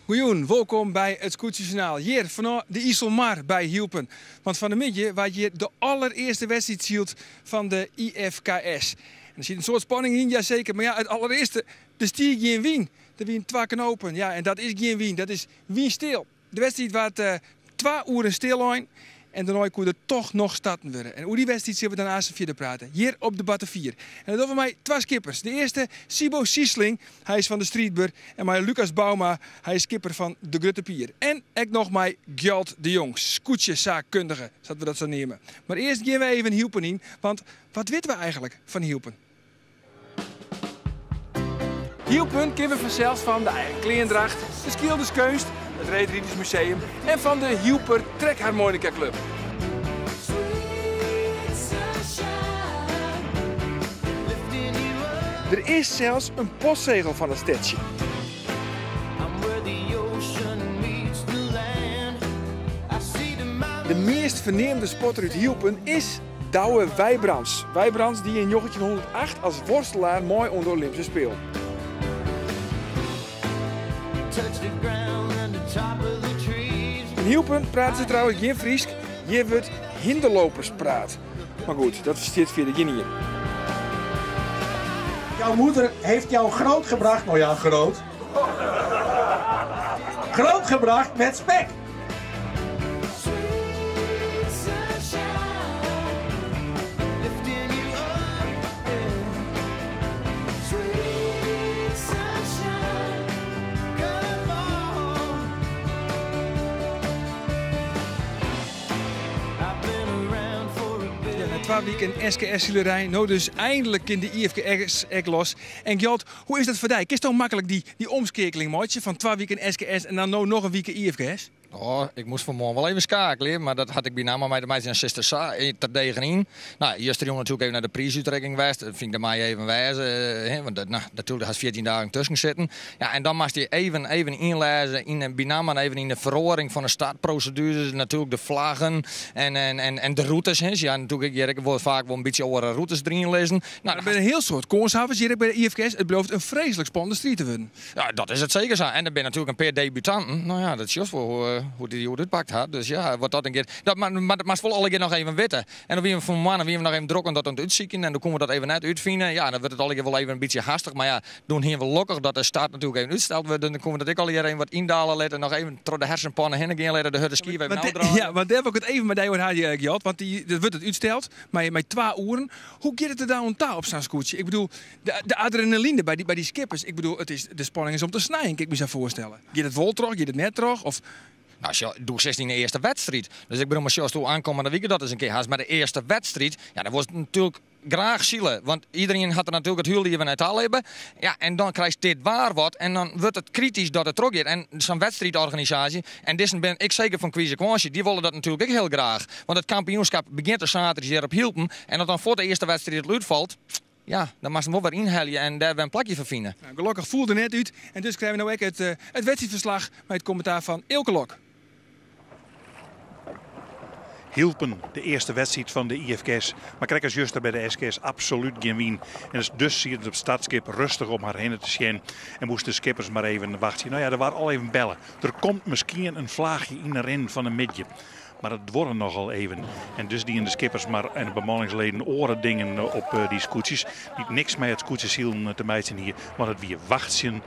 Goeien, welkom bij het Scootjesjournaal. Hier vanuit de IJsselmar bij Hielpen. Want van de middag waar je de allereerste wedstrijd ziet van de IFKS. En er zit een soort spanning in, jazeker. Maar ja, het allereerste, de stier geen wien. Er wien 2 knopen. Ja, en dat is geen wien. Dat is wien stil. De wedstrijd was 2 uur stil zijn. En daarna kon er toch nog starten worden. En hoe die wedstrijd zullen we dan aan verder praten. Hier op de Batte 4. En dat doen we mij 2 skippers. De eerste, Sibo Siesling. Hij is van de Streetbur. En mij Lucas Bauma. Hij is skipper van de Grutte Pier. En ik nog mij Gjalt de Jong. Scootjeszaakkundige, zodat we dat zo nemen. Maar eerst gaan we even Hielpen in. Want wat weten we eigenlijk van Hielpen? Hielpen kennen we vanzelfs van de eigen kleindracht, de Schilderskunst, het Reedriedersmuseum en van de Hielper Trekharmonica Club. Er is zelfs een postzegel van het stadje. De meest verneemde spotter uit Hielpen is Douwe Wijbrands. Wijbrands die in 1908 als worstelaar mooi onder Olympische speelde. In Hielpen praten ze trouwens geen Fries, hier wordt hinderloperspraat. Maar goed, dat versteert via de Guinea. Jouw moeder heeft jou grootgebracht, nou ja, grootgebracht met spek. Week een SKS-zielerij, nou dus eindelijk in de IFKS los. En Gjalt, hoe is dat voor jou? Is het toch makkelijk die omschakeling, maatje, van 2 weken SKS en dan nou nog een week IFKS? Oh, ik moest vanmorgen wel even schakelen, maar dat had ik bijna met de meisje en zuster ter tegenin. Nou, eerst jongen natuurlijk even naar de prijsuitrekking geweest. Dat vind ik mij even wijzen, want natuurlijk had 14 dagen tussen zitten. Ja, en dan moest je even inlezen in bijna even in de verhoring van de startprocedures, natuurlijk de vlaggen en de routes. Hè. Ja, natuurlijk, ik word vaak wel een beetje over routes erin lezen. Nou, er zijn een heel soort koershavens hier bij de IFKS. Het belooft een vreselijk spannende strijd te worden. Ja, dat is het zeker zo. En er ben natuurlijk een paar debutanten. Nou ja, dat is juist wel hoe dit pakt had. Dus ja, wat dat een keer. Maar dat mag wel alle keer nog even weten. En dan weer we van mannen weer nog even drukken dat aan het uitzieken. En dan komen we dat even net uitvinden. Ja, dan wordt het alle keer wel even een beetje hastig. Maar ja, doen hier wel lokker dat de start natuurlijk even uitstelt. Dan komen we dat ik al hier even wat indalen laten. Nog even door de hersenpannen heen gaan laten. De hutte ski even nou draaien. Ja, want daar heb ik het even met jou had je gehad. Want dat wordt het uitsteld. Maar met 2 uren. Hoe gaat het er daar aan op zo'n scootje? Ik bedoel, de adrenaline bij die skippers. Ik bedoel, de spanning is om te snijden. Kan ik me zo voorstellen. Gaat het vol terug? Gaat het net terug? Of... Nou, je doet 16 in de eerste wedstrijd. Dus ik bedoel, als je toe aankomen, dan weet je dat eens een keer. Als maar de eerste wedstrijd, ja, dat was natuurlijk graag zielen. Want iedereen had er natuurlijk het huurleven uit al hebben. Ja, en dan krijg je dit waar wat. En dan wordt het kritisch dat het terug gaat. En zo'n wedstrijdorganisatie, en deze ben ik zeker van Kwijze, die willen dat natuurlijk ook heel graag. Want het kampioenschap begint er zaterdag hier op Hielpen. En dat dan voor de eerste wedstrijd het uitvalt. Ja, dan mag ze hem wel weer inhalen en daar weer een plakje voor vinden. Nou, gelukkig voelde net uit. En dus krijgen we nou ook het wedstrijdverslag met het commentaar van Ilke Lok. Hielpen, de eerste wedstrijd van de IFKS. Maar kijk als juster bij de SKS absoluut geen wien. En dus zie je het op startskip rustig om haar heen te schijnen. En moesten de skippers maar even wachten. Nou ja, er waren al even bellen. Er komt misschien een vlaagje in de ren van een midje. Maar het worden nogal even. En dus die in de skippers maar en de bemanningsleden oren dingen op die scootjes. Niet niks met het scootjeshielen te meiden hier. Maar het weer wachten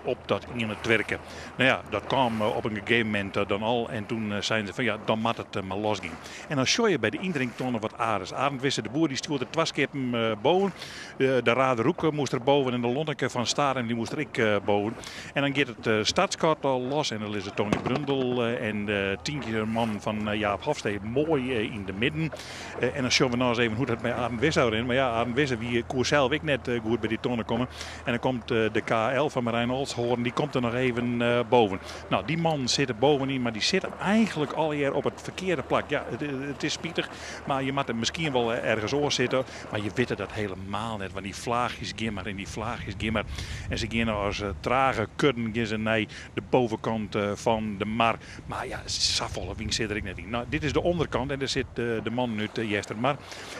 op dat in het werken. Nou ja, dat kwam op een gegeven moment dan al. En toen zeiden ze van ja, dan moet het maar losgaan. En dan show je bij de indringtonnen wat aardig. Arend Wisse, de boer, die stuurde 2 skippen boven. De Rade Roek moest er boven en de Lonneke van Staren die moest er ik boven. En dan gaat het startskort al los. En dan is het Tony Brundel en de 10 man van Jaap Hofstede mooi in de midden. En dan showen we nou eens even hoe dat bij Arend Wisse erin. Maar ja, Arend Wisse, wie koers zelf ik net goed bij die tonnen komen. En dan komt de KL van Marijn Olshoorn, die komt er nog even boven. Nou, die man zit er bovenin, maar die zit eigenlijk al eer op het verkeerde plak. Ja, het is spietig, maar je moet er misschien wel ergens oor zitten. Maar je weet dat helemaal net, want die vlaagjes gimmer en die vlaagjes gimmer. En ze gaan als trage kudden gaan ze naar de bovenkant van de mar. Maar ja, saffolle wing zit er ik net in. Nou, dit is de onderkant en daar zit de man uit Jestermar.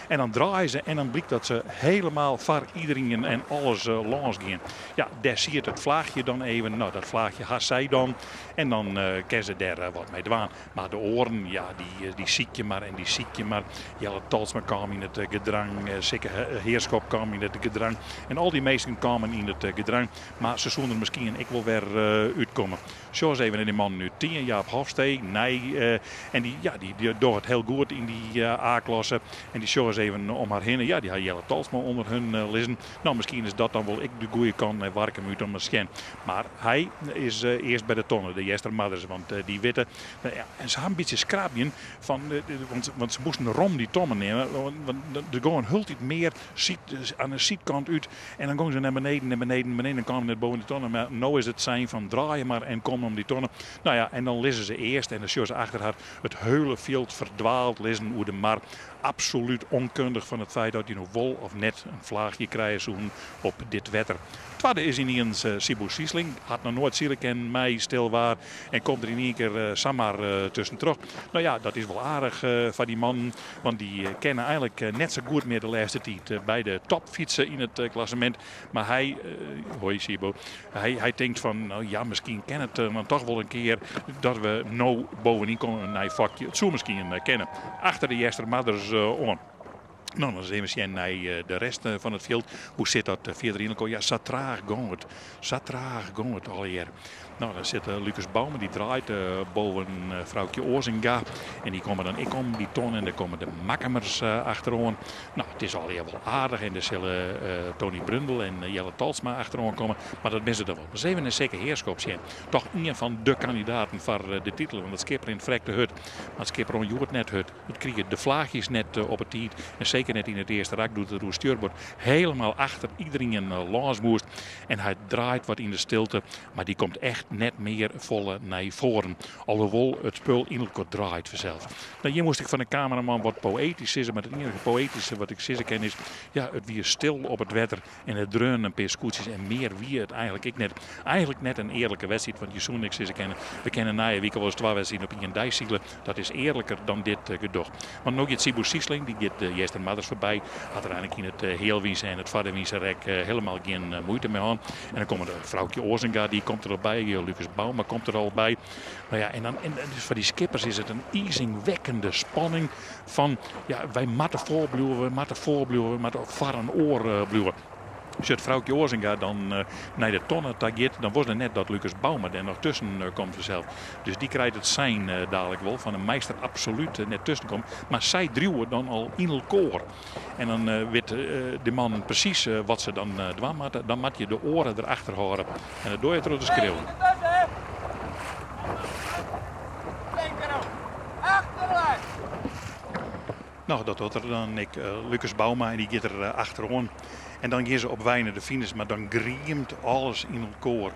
En dan draaien ze en dan blijkt dat ze helemaal var iedereen en alles langs gaan. Ja, daar zie je het vlaagje dan even. Nou, dat vlaagje had zij dan. En dan kan ze daar wat mee doen. Maar de oren, ja, die ziek je maar en die ziek je maar. Jelle Talsma kwam in het gedrang. Zeker Heerschop kwam in het gedrang. En al die meesten kwamen in het gedrang. Maar ze zullen er misschien ik wil weer uitkomen. Zoals even die man nu 10, Jaap Hofstee. Nee, en die doet het heel goed in die A-klasse. En die zoals even om haar heen. Ja, die had Jelle Talsma onder hun lezen. Nou, misschien is dat dan wel ik de goede kant en waar ik hem uit om misschien. Maar hij is eerst bij de tonnen, de Jestermadders. Want die witte. Ja, en ze hebben een beetje scrapje van. Want ze moesten rom die tonnen nemen. Want er gewoon hultig meer aan de zijkant uit. En dan gaan ze naar beneden. En kwamen net boven de tonnen. Maar nu is het zijn van draaien maar en kom om die tonnen. Nou ja, en dan lezen ze eerst. En dan zien ze achter haar het hele veld verdwaald lezen hoe de mar. Absoluut onkundig van het feit dat je nog wol of net een vlaagje krijgt op dit wetter. Tweede is ineens Sibu Siesling. Had nog nooit zielig en mij stil waar. En komt er in één keer Samar tussen terug. Nou ja, dat is wel aardig van die man. Want die kennen eigenlijk net zo goed meer de laatste tijd bij de topfietsen in het klassement. Maar hij, hoi Sibu, hij denkt van, nou ja, misschien ken het dan toch wel een keer dat we nou bovenin komen naar een vakje. Het zou misschien kennen. Achter de Jestermadders om. Nou, dan zien we naar de rest van het veld. Hoe zit dat verder in elkaar? Ja, zo traag gaat het al hier. Nou, dan zit Lucas Bouwman, die draait boven vrouwtje Oorzinga. En die komen dan om die ton en dan komen de Makkemers achterom. Nou, het is al heel wel aardig. En er zullen Tony Brundel en Jelle Talsma achterom komen. Maar dat missen er wel. Maar even een zeker heerschap zijn. Toch een van de kandidaten voor de titel. Want het skipper in Vrek de Hut. Maar het skipper on Joert net Hut. Het kregen de vlaagjes net op het tiet. En zeker net in het eerste rak doet het roestuurbord helemaal achter iedereen langs moest. En hij draait wat in de stilte. Maar die komt echt net meer volle naar voren. Alhoewel het spul in elkaar draait vanzelf. Nou, hier moest ik van de cameraman wat poëtisch zeggen. Maar het enige poëtische wat ik zeggen ken is. Ja, het weer stil op het wetter. En het dreunen een paar scootjes. En meer wie het eigenlijk net een eerlijke wedstrijd. Want je zo'n niks zeggen kennen. We kennen na je week wel eens 2 wedstrijden op een dijsiegelen. Dat is eerlijker dan dit gedocht. Want nog het Sibu Siesling. Die gaat de Jestermadders voorbij. Had er eigenlijk in het Heelwies en het Vaderwiese rek helemaal geen moeite mee aan. En dan komen de vrouwtje Oorzinga. Die komt er al bij. Lucas Bouwman komt er al bij. Nou ja, en dus voor die skippers is het een ijzingwekkende spanning van ja, wij moeten voorbluwen, we moeten var een oor bluwen. Als het vrouwtje Oorzinga dan naar de tonnen tageert, dan was het net dat Lucas Bouwman er nog tussen komt vanzelf. Dus die krijgt het zijn dadelijk wel van een meester absoluut net tussen komt. Maar zij duwen dan al in elkaar. En dan weet de man precies wat ze dan doen moeten. Dan moet je de oren erachter horen. En dat doe je door te schreeuwen. Nou, dat doet er dan Lucas Bouwman en die gaat er achterom. En dan gaan ze op wijnen de finish, maar dan griemt alles in elkaar.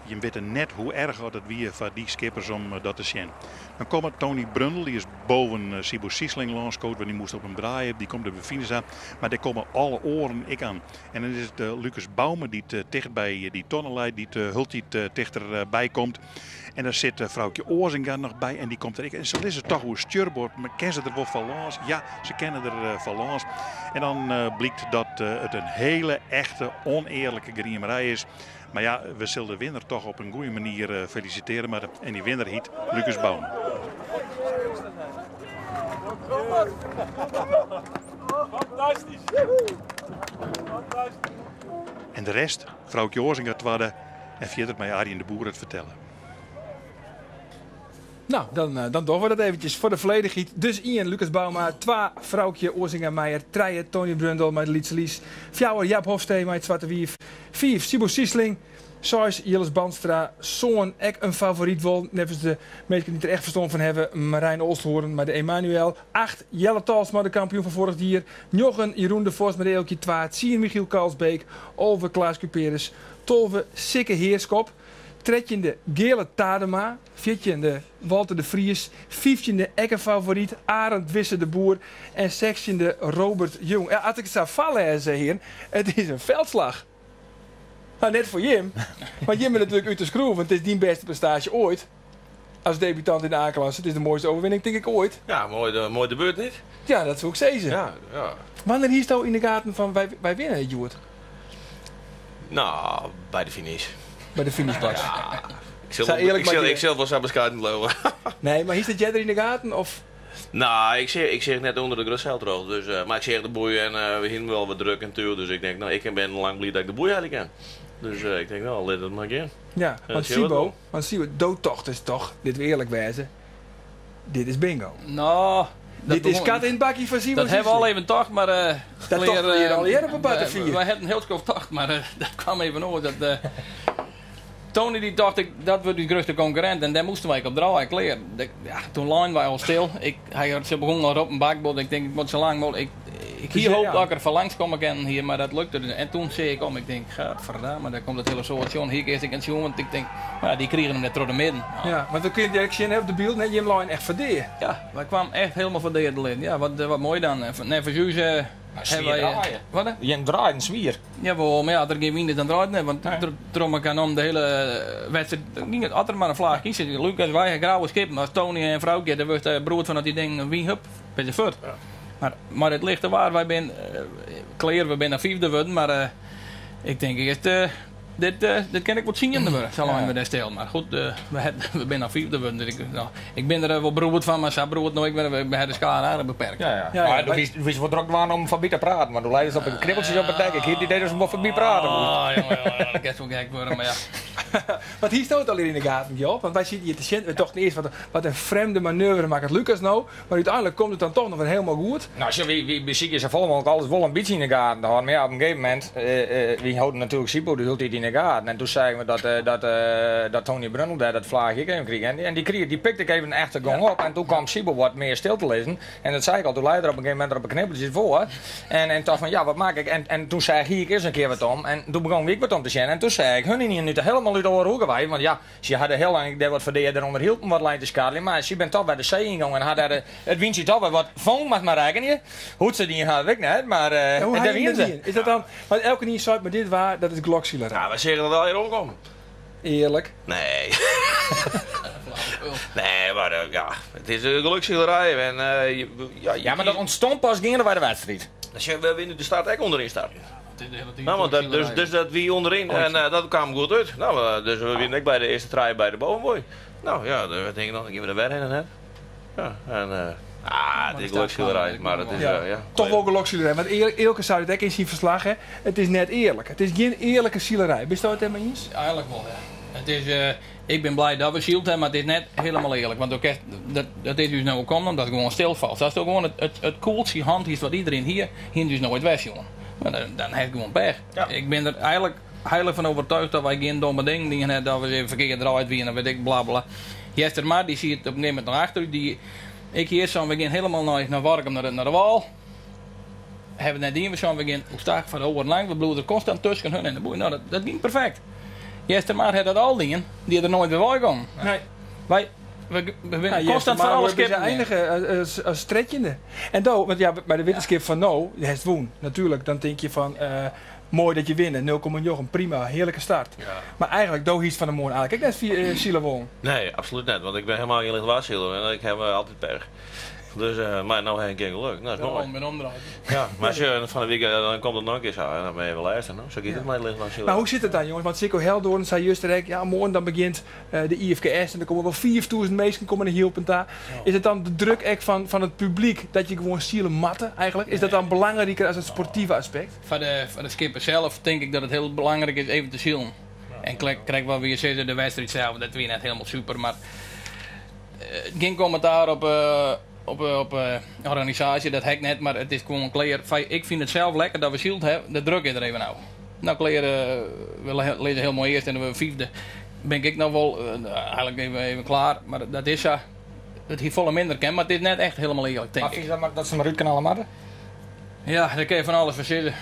Je weet net hoe erg het weer voor die skippers om dat te zien. Dan komt Tony Brundel, die is boven Sibu Siesling langsgekomen, want die moest op hem draaien. Die komt op de finish aan, maar daar komen alle oren aan. En dan is het Lucas Bouwman die dicht bij die tonnen leidt, die dichterbij komt. En dan zit vrouwtje Oorzinga nog bij en die komt er. En ze lezen toch hoe stuurbord, maar kennen ze er wel van langs? Ja, ze kennen er van langs. En dan blijkt dat het een hele echte oneerlijke griemerij is. Maar ja, we zullen de winnaar toch op een goede manier feliciteren. En die winnaar heet Lucas Bouwman. Fantastisch. En de rest, vrouwtje Oorzinga tweede en verder met Arjen de Boer het vertellen. Nou, dan doen we dat eventjes voor de volledigheid. Dus Ian, Lucas Bouma, 2 vrouwtje Oorzinga Meijer, 3 Tony Brundel met de Lietse Lies, 4 Jaap Hofstee met Zwarte Wief, 5 Sibu Siesling Zoals Jilles Bandstra, zo'n echt een favoriet wel. Nevens de mensen die er echt verstand van hebben. Marijn Oosthoorn, maar de Emmanuel. 8, Jelle Talsma, de kampioen van vorig jaar. 9, Jeroen de Vos met de Elkje 2. 10, Michiel Kalsbeek. Olve Klaas Cuperus. 12, Sikke Heerskop. 13e, Gele Tadema. 14e, Walter de Vries. 15e, Ekkenfavoriet, Arend Wisse de Boer. En 16e, Robert Jong. Ja, als ik het zou vallen, hier, het is een veldslag. Nou, net voor Jim. Want Jim is natuurlijk uit de schroef, want het is die beste prestatie ooit. Als debutant in de A-klasse. Het is de mooiste overwinning, denk ik, ooit. Ja, mooi debuut niet? Ja, dat zou ik zeggen. Ja. Wanneer hiest jou in de gaten van wij winnen het, Joert? Nou, bij de finish. Bij de finish pas. Ja. Ik zal wel zijn beschuiten lopen. Nee, maar hiest het jij er in de gaten? Of? Nou, ik zeg net onder de grasveldrood. Dus, maar ik zeg de boei en we hebben wel wat druk en tuur. Dus ik denk, nou, ik ben lang blij dat ik de boei eigenlijk kan. Dus ik denk, nou, let het maar in. Ja, want Sibo, doodtocht is toch, dit we eerlijk wijzen, dit is bingo. Nou, dit is kat in het bakje van Sibo. Dat hebben we al even tocht, maar dat toch weer al eerder op een butterfier. We hadden een heel schoon tocht, maar dat kwam even over. Tony die dacht dat we de grootste concurrent en daar moesten wij op draaien kleren. Toen line wij al stil. Ze begon nog op een bakbord. Ik denk ik moet zo lang mogelijk. Ik hier hoop dat ik er van langs komen kan hier, maar dat lukte. En toen zei ik ik denk, gadverdamme, daar komt het hele soort John. Hier eerst ik een John, want ik denk, die kregen hem net door de midden. Ja, want we kunnen direct zien op de beeld, net je line echt verdeerd. Ja, wij kwamen echt helemaal verdeerd erin. Ja, wat mooi dan. En voor Jules hebben wij... Wat? Je draait een zwier. Jawel, maar ja, er geen wind dan draait niet, want Tromme kan om de hele wedstrijd, ging het altijd maar een vlaag kiezen. Lucas, wij grauwe schip, maar Tony en vrouwtje, daar wordt de brood van dat die ding wie hup, bij de voet. Maar het ligt er waar, wij zijn we zijn naar 5e worden, maar ik denk dit kan ik wat zien in de werk, zolang we dat stellen. Maar goed, we zijn naar 5e worden. Dus ik ben er wel brood van, maar zijn brood nooit, we hebben de schaar eigenlijk beperkt. Ja. Maar we wisten wat druk waren om voorbij te praten, maar toen leidden ze op een kribbeltjes op het dek. Ik heb het idee dat ze wat voorbij praten. Jongen, dat kan wel gek worden, maar ja. Want hier staat het al in de gaten, Job. Want wij zitten hier te zien. We dachten eerst wat een vreemde manoeuvre maakt Lucas nou. Maar uiteindelijk komt het dan toch nog wel helemaal goed. Nou, we zien ze volgen ook alles wel een beetje in de gaten te houden. Maar ja, op een gegeven moment, we houden natuurlijk Sibo, die hield in de gaten. En toen zeiden we dat Tony Brundle dat vlaag ik even kreeg. En die pikte ik even echt gang op. En toen kwam Sibo wat meer stil te lezen. En dat zei ik al, toen leidde er op een gegeven moment op een knippeltje voor. En dacht van, ja, wat maak ik? En toen zei ik eens een keer wat om. En toen begon ik wat om te zien. En toen zei ik, hun niet nu helemaal uit de oren wij. Want ja, ze hadden heel lang daar wat verdeerd eronder hield om wat lijn te schadelen. Maar ze bent toch bij de zee gegaan en had het windje toch wel wat van, mag maar rekenen. Hoe ze die had ik net, maar hoe daar wien ze. Is dat dan, want elke keer zei maar dit waar, dat is glokzieler. Ja, we zeggen dat wel hier omkomen. Eerlijk. Nee. Nee, maar het is een gelukzielerij. Ja, maar dat ontstond pas dingen bij de wedstrijd. Als je winnen de start echt onderin staat. Nou, dus dat wie onderin en dat kwam goed uit. Nou, dus we winnen bij de eerste try bij de bovenboy. Nou ja, dan denk ik nog, dan gaan we er weer in en ja, en het is gelukzielerij, maar het is toch wel gelukzielerij, want Eelke zou het ook in zijn verslag, hè. Het is net eerlijk. Het is geen eerlijke zielerij. Ben je het helemaal eens? Eigenlijk wel, ja. Het is, ik ben blij dat we shield hebben, maar het is net helemaal eerlijk. Want dat is dus nou komen omdat het gewoon stilvalt. Dat is toch gewoon het coolste hand is wat iedereen hier dus nooit weg, jongen. Maar dan heb ik gewoon pech. Ja. Ik ben er eigenlijk heilig van overtuigd dat wij geen domme dingen hebben, dat we even verkeerd eruit winnen, weet ik, bla bla. Jester maar, die ziet het op een gegeven moment naar achter. Ik hier zo, we gaan helemaal naar Warkum naar de wal. Hebben net die, we zo, we gaan hoe sta ik van de over lang, we bloeden constant tussen hun en de boei. Nou, dat ging perfect. Jester maar had dat al dingen die er nooit weer bij komen. Nee. We winnen constant van alles kippen. We eindigen als stretjende. En want ja, bij de winterskip van nou, het is woen. Natuurlijk, dan denk je van mooi dat je winnen. 0,9, prima, heerlijke start. Ja. Maar eigenlijk doe iets van de morgen eigenlijk. Kijk net Siele won. Nee, absoluut niet. Want ik ben helemaal geen lichtwaarschilder en ik heb altijd pech. Dus, maar nou heb ik een keer geluk. Nou, dat is mooi. Met omdraaien. Ja, maar als je van de week dan komt het nog een keer zo en dan ben je wel eerst. Zo gaat het mij liggen als je. Maar hoe zit het dan, jongens? Want Sikko Heldoorn zei juist direct, ja, morgen dan begint de IFKS en er komen wel 4000 mensen komen naar hielpen daar. Ja. Is het dan de druk echt van het publiek dat je gewoon zielen matten eigenlijk? Is dat dan belangrijker als het sportieve aspect? Voor de skipper zelf denk ik dat het heel belangrijk is even te zielen. En krijg wat we hier zeggen, de wedstrijd zelf, dat weer net helemaal super, maar geen commentaar op organisatie, dat heb ik net, maar het is gewoon clear. Ik vind het zelf lekker dat we shield hebben, de druk is er even nou. Nou, we lezen heel mooi eerst en we vijfde. Ben ik nog wel eigenlijk even klaar. Maar dat is ja. Het heeft volle minder ken, maar het is net echt helemaal eerlijk, denk ik. Dat ze maar uit kunnen halen. Ja, daar kun je van alles verzinnen.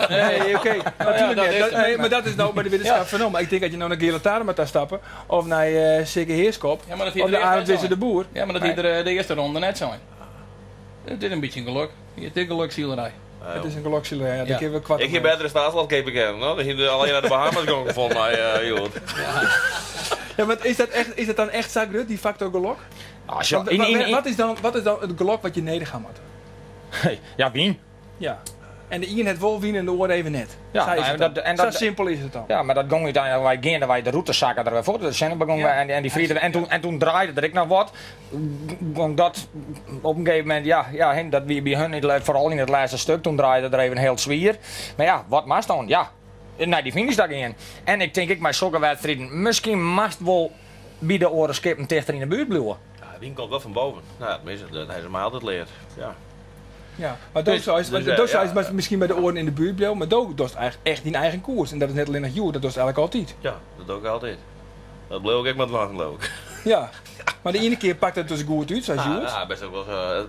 Nee, oké. Natuurlijk niet. Maar dat is nou bij de wetenschap van maar ik denk dat je nou naar Gelataren moet stappen. Of naar Sikke Heerskop. Ja, maar dat of naar Arend Wisse de Boer. Ja, maar dat hier de eerste ronde net zijn. Het is een beetje een geluk. Het is een gelukzielerij. Het is een gelukzielerij. Ja, ik heb betere staatslandkeper kennen. No? Dat je alleen naar de Bahamas gegaan volgens mij, joh. Ja, maar is dat dan echt zaak, die factor geluk? Wat is dan het geluk wat je neder gaat moeten? Ja, wien. Ja. En de ien het wel wien en de oor even net. Ja, zo simpel is het dan. Ja, maar dat ging uiteindelijk wij gaan dat wij de route zakken er voor. Dus en die vrienden en toen draaide er ik nog wat. Dat op een gegeven moment dat wie bij hun vooral in het laatste stuk toen draaide er even heel zwier. Maar ja, wat was dan? Ja, nee, die finish daar in. En ik denk met zulke wedstrijden misschien mag wel bij de oren skippen dichter in de buurt blijven. Ja, wien komt wel van boven. Nou, tenminste, dat hij ze mij altijd leert. Ja. Ja, maar is misschien bij de oren in de buurt blijven, maar dat is eigenlijk echt die eigen koers. En dat is net alleen nog jou, dat is eigenlijk altijd. Ja, dat doe ik altijd. Dat bleef ik met wachten, geloof ik. Ja, maar de ene keer pakt het dus goed uit, zoals je ja, best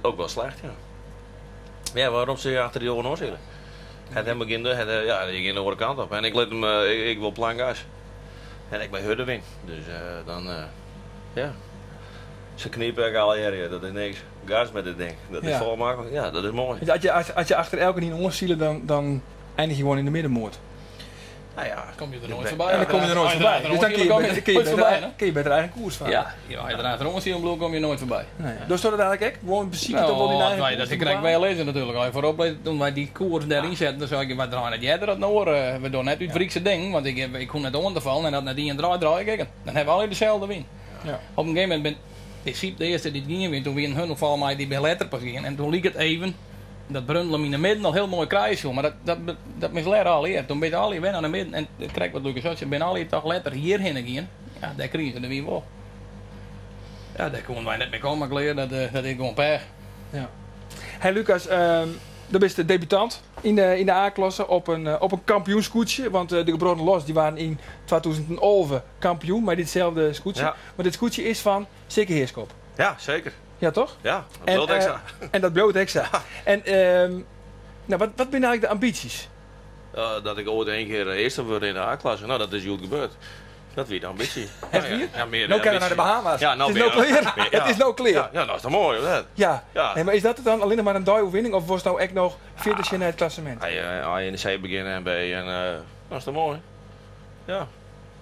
ook wel slecht, ja. Maar ja, waarom ze je achter die oren zitten? Het hem begint, die ging de andere kant op. En ik let hem, ik wil plangas. En ik ben Huddewing, dus ja. Ze kniepen al hier, dat is niks. Gas met dit ding, dat is vol makkelijk. Ja, dat is mooi. Dus als je achter elke niet onzielen, dan eindig je gewoon in de middenmoot. Nou ja, kom je er nooit voorbij. En dan kom je er nooit voorbij. Dus dan kun je beter eigen koers varen. Ja, als je eruit onzielen kom je nooit voorbij. Dus dat eigenlijk ook? Gewoon in principe toch wel die eigen koers? Dat krijg ik wel lezen natuurlijk. Als je voorop leest, toen wij die koers daarin zetten, dan zei ik, wat draaien jij er naar oren? We doen net uit Friese ding, want ik kon net ondervallen en dat naar die en draai ik. Dan hebben we alle dezelfde win. Ja. Op een gegeven moment ik zie de eerste die ging weer, toen weer een hun val mij die bij letter pas ging. En toen liep het even, dat Brundlem in de midden al heel mooi kruisje, maar dat mis leren al hier. Toen ben je al hier naar de midden en ik krijg wat Lucas had, je bent al hier toch letter hierheen gaan. Ja, daar kregen ze er weer wel. Ja, daar konden wij net mee komen, ik leer, dat is gewoon pech. Ja. Hey Lucas, dat is de debutant in de A-klasse op een kampioenskoetsje. Want de Gebroden Los die waren in 2011 kampioen met ditzelfde skoetsje. Ja. Maar dit skoetsje is van Sikke Heerskop. Ja, zeker. Ja, toch? Ja, dat bloot extra. En dat bloot extra. Ja. En wat zijn eigenlijk de ambities? Dat ik ooit 1 keer eerste word in de A-klasse. Nou, dat is goed gebeurd. Dat weer de ambitie. Echt weer? Ja, meer nou kunnen we naar de Bahamas. Ja, nou het is nou clear. Het is nou clear. Ja, dat is toch mooi, hoor. Ja. Nee, maar is dat dan alleen maar een dooie-winning of was het nou echt nog 40 in het klassement? Als je in de C beginnen en B en dat is toch mooi. Ja.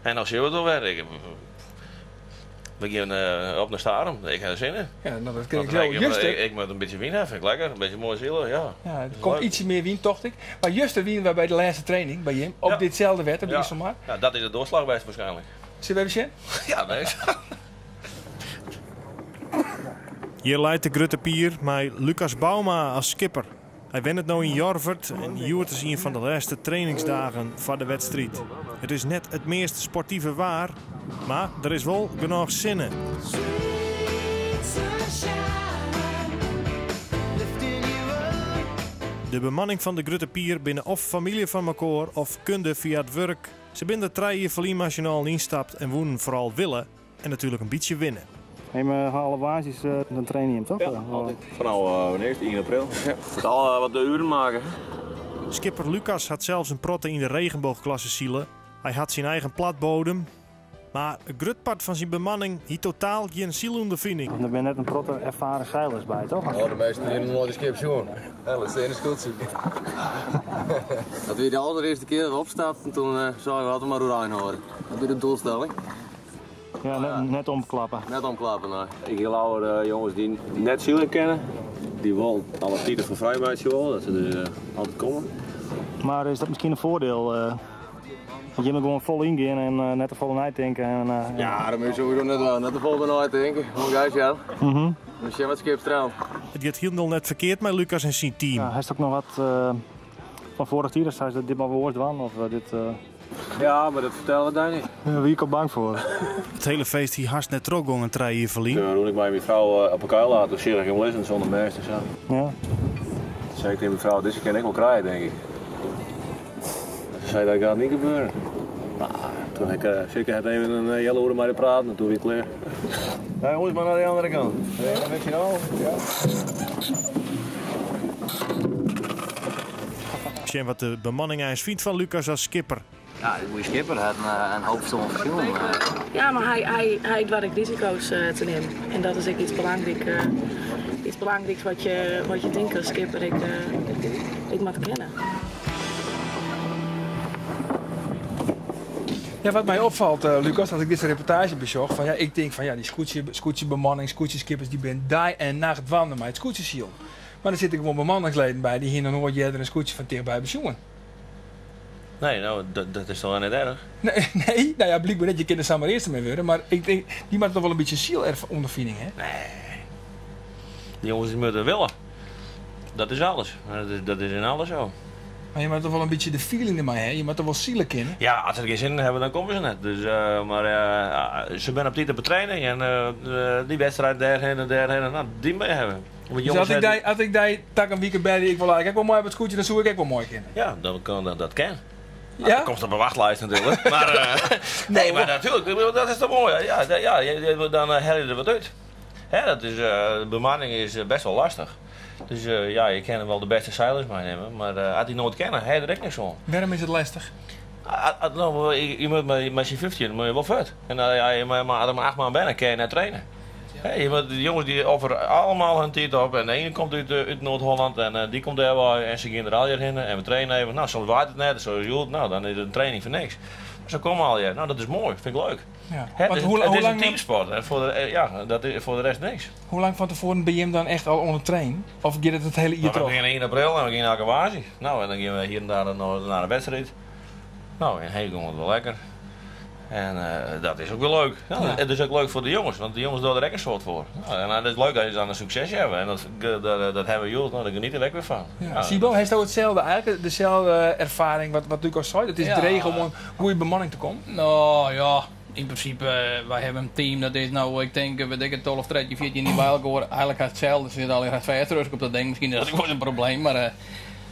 En als je wat wil werken, we gaan op naar Starum. Ik heb er zin in. Ja, nou, dat ken ik zo. Ik moet een beetje winnen, vind ik lekker. Een beetje mooi zielen, ja. Ja, er komt ietsje meer wien, tocht ik. Maar juist winnen we bij de laatste training bij Jim op ditzelfde wet, op de Iselmar. Ja, dat is de doorslagwijs waarschijnlijk. Zullen we even zien? Ja, nee. Hier leidt de Grutte Pier met Lucas Bauma als skipper. Hij wint het nou in Jorvert en Joert is een van de laatste trainingsdagen van de wedstrijd. Het is net het meest sportieve waar, maar er is wel genoeg zin in. De bemanning van de Grutte Pier binnen of familie van elkaar of kunde via het werk. Ze binnen de trein Verlien-Nationaal instapt en wonen vooral willen en natuurlijk een beetje winnen. Neem alle basis dan train je hem toch? Ja, altijd. Vanaf wanneer 1 april. Ja. Het al wat de uren maken. Skipper Lucas had zelfs een protte in de regenboogklasse zielen. Hij had zijn eigen platbodem. Maar een grutpart van zijn bemanning hier totaal geen zielondervinding. Er ben net een protte ervaren zeilers bij, toch? Oh, de meesten die nooit een skip zien. Dat is goed zien. Dat weer de allereerste keer dat we opstapt en toen zouden we altijd maar Roerijn horen. Dat is de doelstelling. Ja, net omklappen. Net omklappen, nou. Ik geloof de jongens die net zielen kennen, die wel alle tijden voor vrijheid willen, dat ze er altijd komen. Maar is dat misschien een voordeel? Dat je er gewoon vol in gaan en net de volle night denken. Ja, dat moet je sowieso net wel. Net de volle night denken. Gewoon guys, ja. Dus je wat skip strand. Het gaat helemaal net verkeerd met Lucas en zijn team. Ja, hij is ook nog wat van vorig jaar, dus hij is dit maar woord van of dit... Ja, maar dat vertellen we daar niet. Ja, wie ik al bang voor. Het hele feest hier haast net trok een trein hier Verlien. Toen ik mijn vrouw op elkaar laat, dan zie ik hem lezen zonder meester. Ja. Zeker in mijn vrouw, deze kan ik wel krijgen, denk ik. zei dat gaat niet gebeuren. Nou, toen heb ik zeker even een hele uur met praten en toen weer klaar. Ja, jongens, maar naar de andere kant. Ja, weet je nou? Ja. Zien wat de bemanning eens vindt van Lucas als skipper. Ja, de goede skipper had een hoop zo'n verschil. Ja, maar hij dwar ik risico's te nemen. En dat is ook iets belangrijks wat je denkt als skipper ik moet kennen. Ja, wat mij opvalt, Lucas, als ik deze reportage bezocht, van ja, ik denk van ja, die scootiebemanning, scootieskippers, die ben dag en nacht wandelen met het scootieziel. Maar dan zit ik gewoon bemanningsleden bij die hier nog nooit eerder een scootje van dichtbij bezoeken. Nee, nou, dat is toch wel niet erg? Nee, nou ja, blijkbaar net, je kunt er samen eerst mee worden, maar ik denk, die maakt toch wel een beetje ziel-ondervinding, hè? Nee. Die jongens die moeten willen. Dat is alles. Dat is in alles zo. Maar je moet toch wel een beetje de feeling ermee, hè? Je moet toch wel zielen kennen? Ja, als ze er geen zin in hebben, dan komen ze net. Dus, ze zijn op dit op de training en die wedstrijd daarheen en nou, die mee hebben. Dus als ik die tak een weekend bij, ik wil eigenlijk wel mooi op het scootje, dan zou ik ook wel mooi kennen. Ja, dat kan. Ja? Dat komt op een wachtlijst natuurlijk. Maar, nee, maar natuurlijk, dat is toch mooi. Dan hel je er wat uit. Hè, dat is, de bemanning is best wel lastig. Dus ja, je kan wel de beste zeilers meenemen, maar als die nooit kennen, hij er ook niks van. Waarom is het lastig? Je moet met je 15, dan moet je wel vet. En als je maar 8 maanden bent, kan je net trainen. Hey, je moet de jongens die offeren allemaal hun tijd op. En de ene komt uit Noord-Holland en die komt daar wel en ze gaan er al heen. En we trainen even. Nou, zo waait het net, zo joelt. Nou, dan is het een training voor niks. Zo komen al je. Nou, dat is mooi, vind ik leuk. Ja. Het is een teamsport en voor de rest niks. Hoe lang van tevoren ben je hem dan echt al onder trainen? Of gaat het hele jaar terug? We beginnen 1 april en we gaan elke wazi. Nou, en dan gaan we hier en daar naar de wedstrijd. Nou, en heel komt het wel lekker. En dat is ook wel leuk. Ja, ja. Het is ook leuk voor de jongens, want de jongens doen er ook een soort voor. Nou, en het is leuk dat ze dan een succes hebben. En dat hebben jullie, nou, daar genieten we ook weer van. Ja. Sibo, heeft ook hetzelfde, eigenlijk dezelfde ervaring wat Lucas zei? Het is dreig om een goede bemanning te komen? Nou ja, in principe, wij hebben een team dat is nou, ik denk, we denken 12 of 13, 14 niet bij elkaar. Eigenlijk gaat hetzelfde, ze zitten alleen gaat 5 terug op dat ding. Misschien is dat ook een probleem, maar...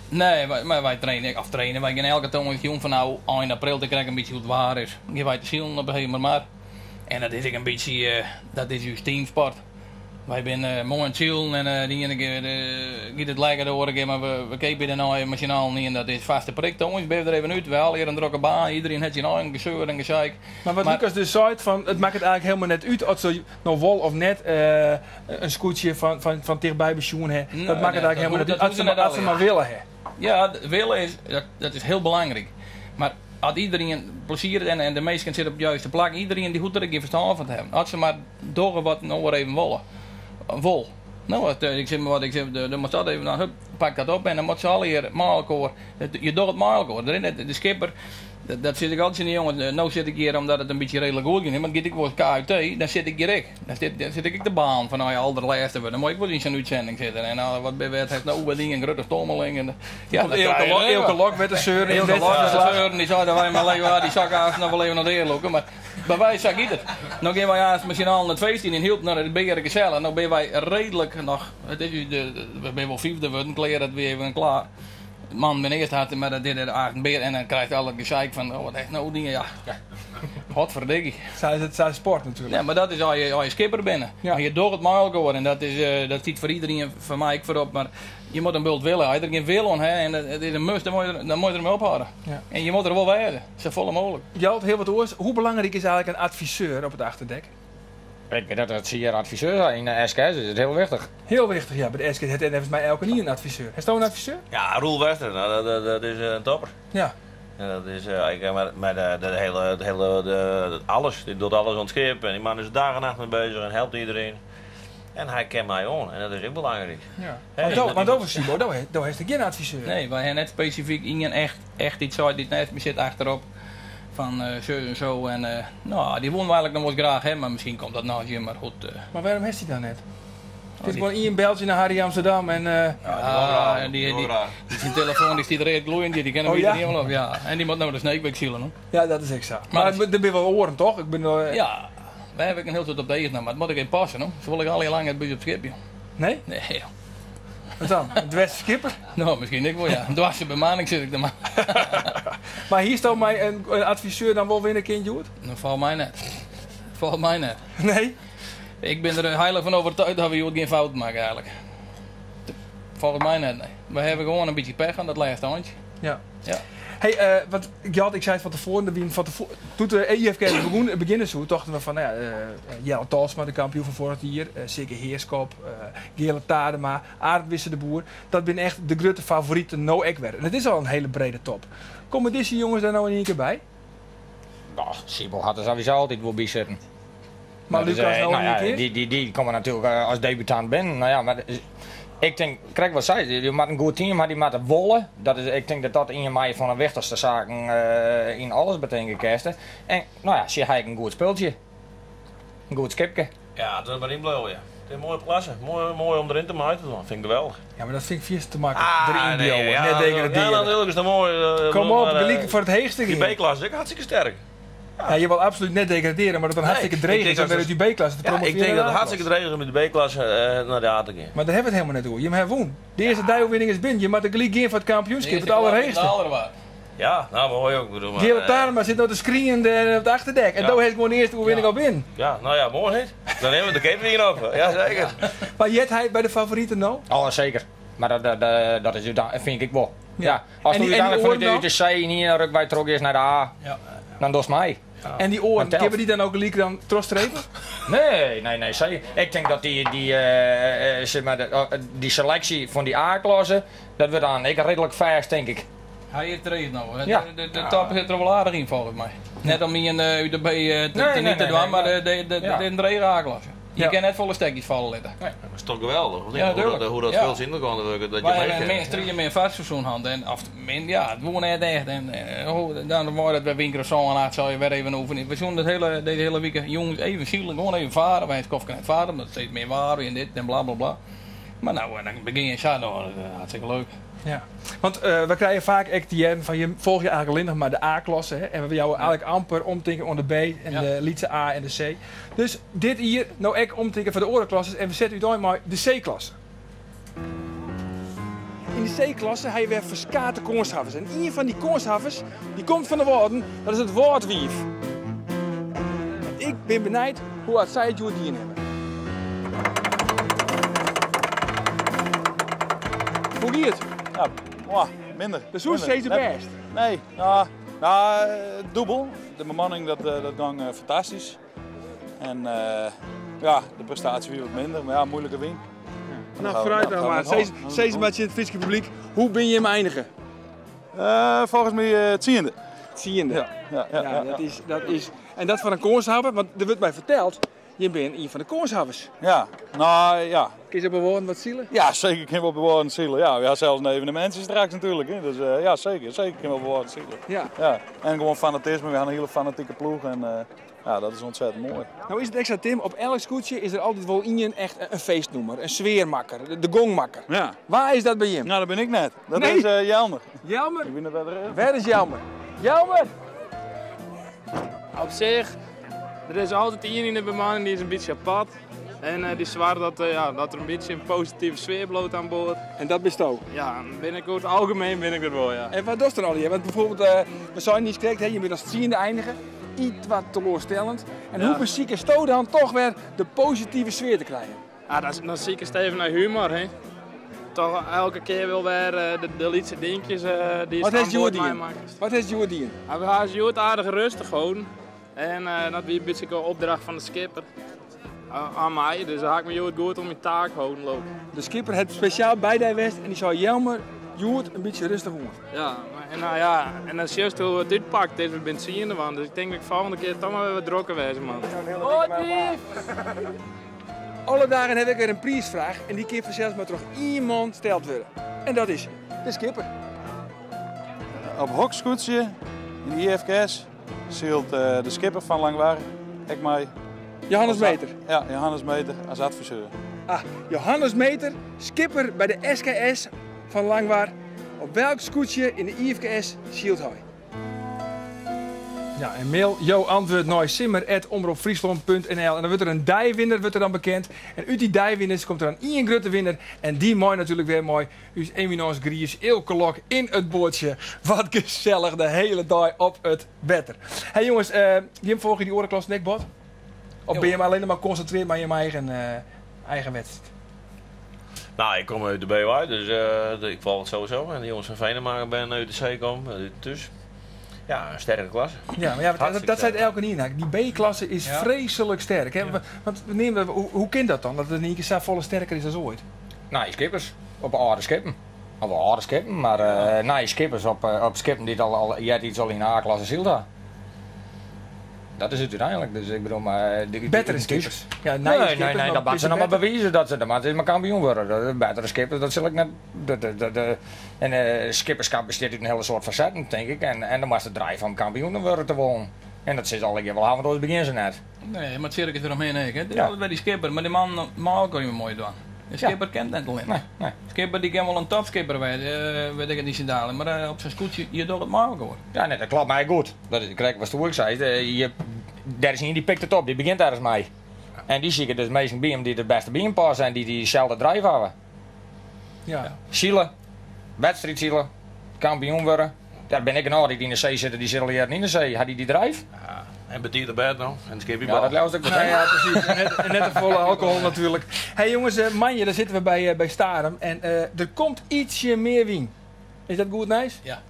Nee, maar wij trainen. Wij gaan elke toon van nou 1 april te krijgen een beetje hoe het waar is. Je weet te zien op een gegeven moment. En dat is ook een beetje, dat is uw teamsport. Wij zijn mooi aan het chillen en die ene keer gaat het lekker door, maar we kijken er nou emotioneel niet en dat is vaste prik. Jongens, ben er even uit, we halen hier een drukke baan, iedereen heeft zijn eigen gezeur en gezeik. Maar wat Lucas dus zei, van, het maakt het eigenlijk helemaal net uit als ze nou wol of net een scootje van dichtbij pensioen hebben. Dat maakt het eigenlijk helemaal net uit als ze maar willen hebben. Ja, willen is, dat is heel belangrijk. Maar als iedereen plezier en de meesten zitten op de juiste plek, iedereen die goed er een verstaan van hebben. Als ze maar door wat nog weer even willen. Vol. Nou, ik zeg maar wat ik zeg, dan moet dat even, dan pak dat op en dan moet ze al hier maalkoor. Je doet het maalkoor. De skipper, dat zit ik altijd in de jongen. Nou zit ik hier omdat het een beetje redelijk goed ging. Maar dan ik wel KUT, dan zit ik hier. Dan zit ik de baan van nou ja, al de laatste. Dan moet ik wel in zo'n uitzending zitten. En wat bij het heeft nou dingen, een grote stommeling. En ja, elke lok met de zeuren. Elke lok met de zeuren. Die zeiden wij maar leven, die zakhaas nog wel even naar de heer lopen. Maar bij wij zag ik het. Nou gaan wij haast misschien al naar het feest in hielp naar de Beer gezellig. Nou ben wij redelijk nog. Het is we zijn wel 5e, we kleren het weer even klaar. De man ben eerst had, maar dat deed de Beer en dan krijgt alle gezeik van, oh wat echt nou dingen, ja. Godverdikkie. Het is sport natuurlijk. Ja, maar dat is als je skipper bent. Ja. Je door het maal går en dat ziet voor iedereen, voor mij ook voorop, maar je moet een bult willen. Als je er geen wil aan hebt en het is een must, dan moet je ermee ophouden. Ja. En je moet er wel werden, zo volle mogelijk. Jalt, heel wat oors. Hoe belangrijk is eigenlijk een adviseur op het achterdek? Ik weet dat het zeer adviseur is. In de SKS is het heel wichtig. Heel wichtig, ja. Bij de SKS heeft volgens mij elke niet een adviseur. Heeft u een adviseur? Ja, Roel Wester, nou, dat is een topper. Ja. En dat is alles. Die doet alles aan het schip en die man is dag en nacht mee bezig en helpt iedereen. En hij kent mij on en dat is ook belangrijk. Ja. Want over Sibo, daar heeft hij geen adviseur. Nee, wij hebben net specifiek iemand echt iets uit die net zit achterop. Van zo en zo en nou, die willen we eigenlijk nog wel graag hebben, maar misschien komt dat nog eens maar goed. Maar waarom heeft hij dan net? Het is gewoon een beltje naar Harry Amsterdam en... die zijn telefoon die stiet er echt gloeiend, die kennen we niet helemaal op. Ja. En die moet nou de Sneekbeek zielen. Hoor. Ja, dat is exact. Maar er ben wel oren toch? Ja, wij hebben een heel tijd op deze maar het moet ik even passen. Hoor. Zo wil ik al heel lang het bij op het schip. Joh. Nee? Nee. Joh. Wat dan? Een dwars skipper? Nou, misschien ik wel ja. Een dwarse bemanning zit ik er maar. Maar hier staat mij een adviseur dan wel winnen, kind Joert? Dat valt mij net. Valt mij net. Nee? Ik ben er heilig van overtuigd dat we Joert geen fout maken eigenlijk. Volgens mij net, nee. We hebben gewoon een beetje pech aan dat laatste handje. Ja. Ja. Hey, ik zei het van tevoren, toen de IFK beginnen zo, dachten we van, Jelle Talsma, de kampioen van vorig jaar, Sikke Heerskop, Gele Tadema, Aardwisse de Boer. Dat zijn echt de grote favorieten, no ekwer. En het is al een hele brede top. Komen deze jongens daar nou in één keer bij? Nou, Siebel had er sowieso altijd wel bij zitten. Maar dus, Lucas nou in één keer? Die komen natuurlijk als debutant binnen. Nou ja, maar ik denk, kijk wat zei je moet een goed team, maar die moet wollen. Ik denk dat in mij van de wichtigste zaken in alles betekent kersten. En nou ja, zie hij een goed speeltje. Een goed skipje. Ja, dat is maar inblijven, ja. Het is een mooie klasse. Mooi om erin te maken, vind ik geweldig. Ja, maar dat vind ik vies te maken. Erin blijven, net degraderen. Ja, natuurlijk is dat mooi. Kom op, gelijk voor het heegste. Die B-klasse is hartstikke sterk. Ja, je wil absoluut net degraderen, maar dat dan hartstikke dreig is om uit die B-klasse te promoveren. Ik denk dat het hartstikke dreig is met de B-klasse naar de A te gaan. Maar daar hebben we het helemaal net over. Je hebt gewonnen. De eerste die-overwinning is binnen. Je moet de gelijk gaan voor het kampioenschap, het allerheegste. Ja, nou mooi ook. Gele Tadema zit nou te screenen op het achterdek. En daar heeft gewoon de eerste overwinning al binnen. Ja, nou ja, mooi niet. Dan hebben we de catering over. Ja, zeker. Maar jet hij bij de favorieten nou? Oh, zeker. Maar dat is, vind ik wel. Ja. Als en je uiteindelijk van de C niet ruk bij terug is naar de A, dan doet het mij. Ja. En die oren, hebben die dan ook een dan trostrepen? Nee. Ik denk dat die selectie van die A-klasse, dat wordt dan redelijk vast, denk ik. Hij heeft er nou. De top zit er wel aardig in volgens mij. Net om hier uit de B niet te doen, maar de drie A-klasse. Je kan net volle stekjes vallen laten. Dat is toch geweldig? Ja, hoe dat veel zin kan werken. Dat je mensen met een vastseizoen hadden. Het woont net echt. En dan wordt het bij Winker zo en laat zal je weer even oefenen. We zullen deze hele week jongens even zielig, gewoon even varen. Wij het koffie kan varen, omdat het steeds meer waren en dit en bla bla bla. Maar nou, dan begin je zo, hartstikke leuk. Ja, want we krijgen vaak Etienne van je volg je eigenlijk alleen nog maar de A-klasse. En we hebben jou eigenlijk amper omtinken onder de B en de Lietse A en de C. Dus dit hier, nou echt omtinken voor de orenklasses en we zetten u dan maar de C-klasse. In de C-klasse heb je weer verskate koornshavers. En een van die koornshavers, die komt van de woorden, dat is het woordwief. Ik ben benieuwd hoe hard zij het Jordien hebben. Hoe gaat het? Ja, minder. De zoen is steeds het best. Nee, dubbel. De bemanning dat ging fantastisch. En de prestatie weer wat minder, maar ja, moeilijke win. Nou, vooruit dan maar. Steeds met je in het Friese publiek. Hoe ben je hem eindigen? Volgens mij het tiende. Tiende? Ja. Dat is. En dat van een koornshaver, want er wordt mij verteld. Je bent een van de koornshavers. Ja, nou ja. Kun je bewoorden wat zielen? Ja, zeker kun je wel bewoorden zielen. Ja, we hebben zelfs een evenementje straks natuurlijk. Hè. Dus ja, zeker kun je wel bewoorden zielen. Ja. En gewoon fanatisme, we hebben een hele fanatieke ploeg en dat is ontzettend mooi. Nou is het extra Tim, op elk scootje is er altijd wel in echt een feestnoemer, een sfeermakker, de gongmakker. Ja. Waar is dat bij je? Nou, dat ben ik net. Dat is Jelmer. Jelmer? Ik ben er verder. Waar is Jelmer? Jelmer! Op zich, er is altijd iemand in de bemanning die is een beetje apart. En die zwaar dat er een beetje een positieve sfeer bloot aan boord. En dat best ook? Ja, binnenkort algemeen ben ik er wel, ja. En wat doet er al hier? Want bijvoorbeeld, we zijn niet correct, je bent als tiende eindigen. Iets wat teleurstellend. En hoe ziek is het dan toch weer de positieve sfeer te krijgen? Ja, dan zie ik het even naar humor, hè. Toch elke keer wel weer de liedse dingetjes die wat aan boord mij maken. Wat is Jordien? Ja, we gaan Jord aardig rustig houden. En dat was een beetje een opdracht van de skipper. Aan mij, dus dan ga ik me Jord goed om mijn taak houden lopen. De skipper heeft speciaal bij de West en die zou Jelmer Jord een beetje rustig houden. Ja, en dan zie je hoe het uitpakt is met benzine, want dus ik denk dat ik volgende keer toch maar weer wat dronken wezen, man. Alle dagen heb ik weer een prijsvraag en die keer zelfs maar toch iemand stelt worden. En dat is de skipper. Op hokscootje in de IFKS zielt de skipper van Langwaar, ik mij. Johannes Meter? Ja, Johannes Meter als adviseur. Johannes Meter, skipper bij de SKS van Langwaar. Op welk scootje in de IFKS zielt hij? Ja, en mail jouw antwoord naar simmer@omroepfriesland.nl en dan wordt er een dijwinner dan bekend. En uit die dijwinners komt er dan één grote winnaar. En die mooi natuurlijk weer mooi. Dus Eminence Gries, Ilke Lok in het bootje. Wat gezellig de hele dag op het wetter. Hey jongens, Jim, volg je die orenklas nekbot? Of ben je maar alleen maar geconcentreerd bij je eigen wedstrijd? Nou, ik kom uit de BY, dus ik volg het sowieso. En de jongens van Venemaker ben uit de C komen, dus... Ja, een sterke klasse. Ja, maar ja, dat zei het elke keer. Die B-klasse is vreselijk sterk. Hè? Ja. Want hoe kan dat dan? Dat het in één keer zo volle sterker is dan ooit? Nou, je skippers. Op oude skippen. Of oude skippen, maar je skippers op skippen die al iets al in de A-klasse ziel daar. Dat is het uiteindelijk. Dus ik bedoel, maar... Betere skippers? Ja, nee, dat moeten ze nog maar bewijzen dat ze er maar kampioen worden. Betere skippers, dat zal ik net... En skipperskap bestaat uit een hele soort facetten, denk ik. En dan was de drive van kampioen worden te wonen. En dat zit al een keer wel aan, want het begin ze net. Nee, maar het circus eromheen, hè. Het is altijd bij die skipper, maar die man mag ook niet mooi doen. Een skipper kent net alleen. Nee. Skipper die kan wel een topskipper weet ik het niet zo dadelijk, maar op zijn scootje, je doet het makkelijk hoor. Ja, nee, dat klopt mij goed. Dat is correct wat ik zei. Daar is niet, die pikt het op, die begint ergens mee. En die zie ik dus meestal bij hem die de beste bij hem passen en die diezelfde drive hebben. Ja. Zielen, wedstrijd kampioen worden. Daar ben ik een oude die in de C zitten, die zit al jaren in de C. Had die drive? Ja. En betiert erbij nou. En skip ja, dat luister ik wel. Ja, precies. En net een volle alcohol natuurlijk. Hey jongens, Manje, daar zitten we bij Starum. En er komt ietsje meer wien. Is dat goed, nice? Ja.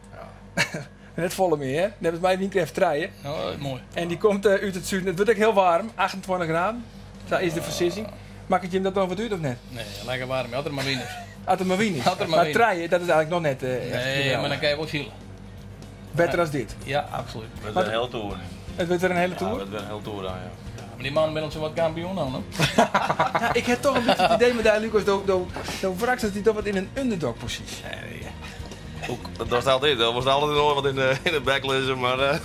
Net volle meer, hè? Dan hebben ze mij wien even treien. Oh, mooi. En die komt uit het zuiden. Het wordt ook heel warm, 28 graden. Dat is de versissing. Maakt het je hem dat nog wat uit of net? Nee, lekker warm. Altijd maar winnen. Altijd maar winnen. Maar treien, dat is eigenlijk nog net. Nee, maar dan kan je wel zielen. Beter als dit? Ja, absoluut. Het wordt een hele tour. Het wordt er een hele tour? Ja, het wordt een hele tour, ja. Maar die man bent zo wat kampioen dan, hè? Ja, ik heb toch een beetje het idee met Lucas, dan wrakt dat hij toch wat in een underdog-positie. Nee. Dat was altijd, dat was altijd nog wat in de backlist, maar... Nee,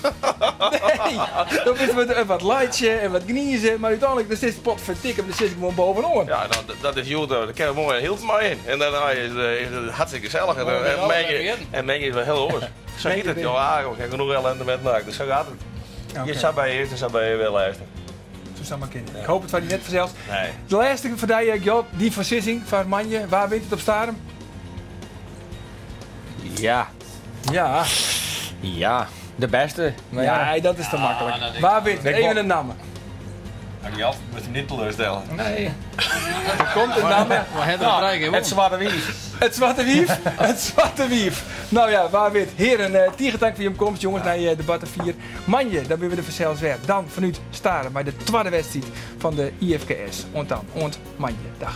dan is het wat lightje en wat gniezen, maar uiteindelijk dan zit het pot vertikken, dan zit ik gewoon bovenaan. Ja, nou, dat is goed, daar kan je mooi hield mij in. En daarna is het hartstikke gezellig en Menge is wel heel hoor. Zo heet het, joh, ik heb genoeg ellende met maken, dus zo gaat het. Okay. Je zou bij je eerst, zou bij je wel luisteren. Zo zou maar kinderen. Ik hoop het van die net vanzelfs. Nee. De laatste voor jou, die versissing van Manje, waar wint het op Starum? Ja, de beste. Maar ja, dat is te makkelijk. Waar wint het? Even een naam. Die af moet je niet teleurstellen. Nee. Er komt een naam. Het Zwarte Wief. Het Zwarte Wief. Het Zwarte Wief. Nou ja, waar wint? Heren, tiergedank voor je komst, jongens, naar je debatten 4. Manje, dan ben we er vanzelfs weer. Dan vanuit Starum bij de tweede wedstrijd van de IFKS. Ont Manje. Dag.